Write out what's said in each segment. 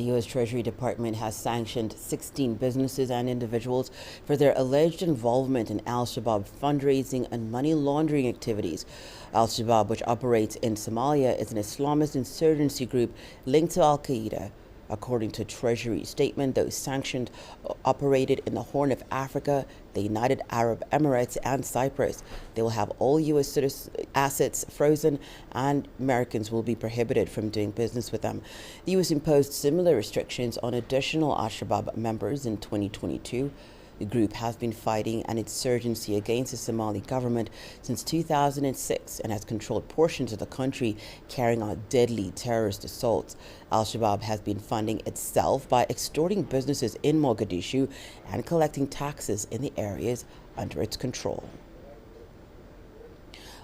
The U.S. Treasury Department has sanctioned 16 businesses and individuals for their alleged involvement in al-Shabab fundraising and money laundering activities. Al-Shabab, which operates in Somalia, is an Islamist insurgency group linked to Al-Qaeda. According to Treasury statement, those sanctioned operated in the Horn of Africa, the United Arab Emirates, and Cyprus. They will have all U.S. assets frozen, and Americans will be prohibited from doing business with them. The U.S. imposed similar restrictions on additional al-Shabab members in 2022. The group has been fighting an insurgency against the Somali government since 2006 and has controlled portions of the country, carrying out deadly terrorist assaults. Al-Shabab has been funding itself by extorting businesses in Mogadishu and collecting taxes in the areas under its control.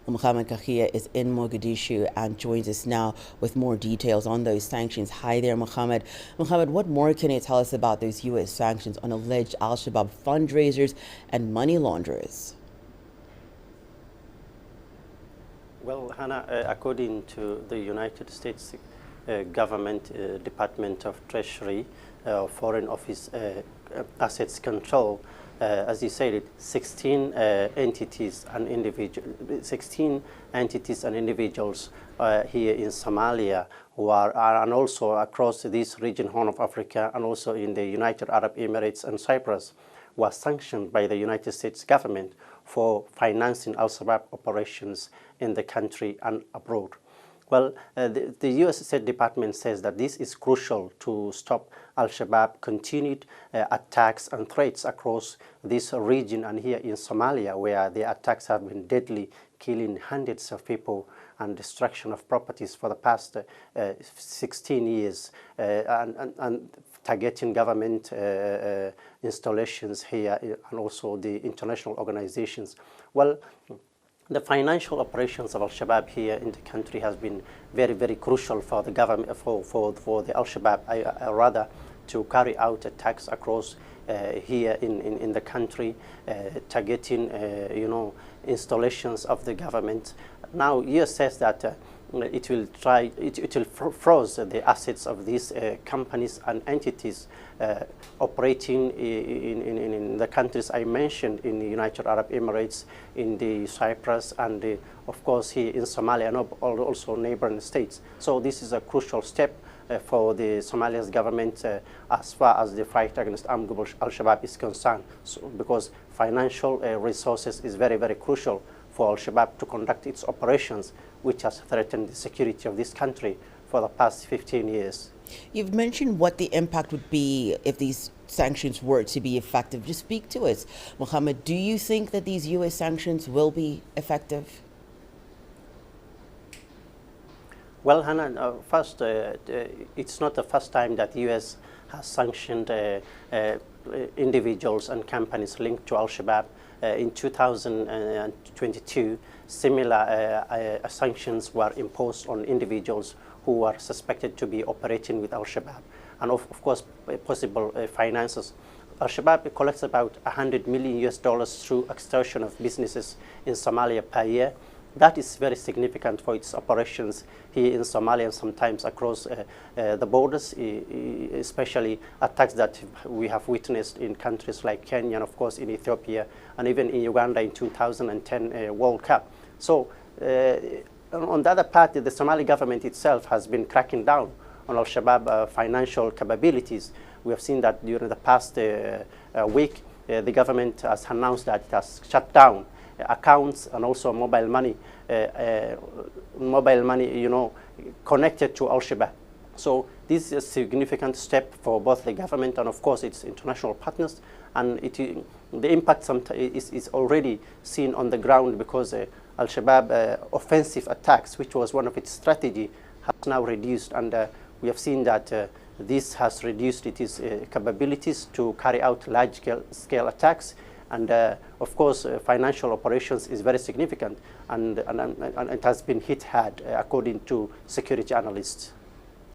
Muhammad Kakhia is in Mogadishu and joins us now with more details on those sanctions. Hi there, Muhammad. Muhammad, what more can you tell us about those U.S. sanctions on alleged al-Shabab fundraisers and money launderers? Well, Hannah, according to the United States government Department of Treasury, Foreign Office Assets Control, as you said, 16 entities and individuals here in Somalia, and also across this region, Horn of Africa, and also in the United Arab Emirates and Cyprus, were sanctioned by the United States government for financing al-Shabab operations in the country and abroad. Well, the U.S. State Department says that this is crucial to stop al-Shabab continued attacks and threats across this region and here in Somalia, where the attacks have been deadly, killing hundreds of people and destruction of properties for the past 16 years, and targeting government installations here and also the international organizations. Well, the financial operations of al-Shabab here in the country has been very, very crucial for the government, for the al-Shabab, rather, to carry out attacks across here in the country, targeting, installations of the government. Now, US says that it will froze the assets of these companies and entities operating in the countries I mentioned, in the United Arab Emirates, in the Cyprus, and of course here in Somalia, and also neighboring states. So this is a crucial step for the Somalia's government as far as the fight against armed group al-Shabab is concerned, because financial resources is very, very crucial for al-Shabab to conduct its operations, which has threatened the security of this country for the past 15 years. You've mentioned what the impact would be if these sanctions were to be effective. Just speak to us. Mohammed, do you think that these U.S. sanctions will be effective? Well, Hannah, first, it's not the first time that the U.S. has sanctioned individuals and companies linked to al-Shabab. In 2022, similar sanctions were imposed on individuals who were suspected to be operating with al-Shabab, and of course possible finances. Al-Shabab collects about $100 million through extortion of businesses in Somalia per year. That is very significant for its operations here in Somalia and sometimes across the borders, especially attacks that we have witnessed in countries like Kenya and, of course, in Ethiopia, and even in Uganda in 2010 World Cup. So, on the other part, the Somali government itself has been cracking down on al-Shabab financial capabilities. We have seen that during the past week, the government has announced that it has shut down accounts and also mobile money, connected to al-Shabab. So this is a significant step for both the government and, of course, its international partners. And the impact is already seen on the ground, because al-Shabab offensive attacks, which was one of its strategy, has now reduced. And we have seen that this has reduced its capabilities to carry out large-scale attacks. And of course, financial operations is very significant, and it has been hit hard, according to security analysts.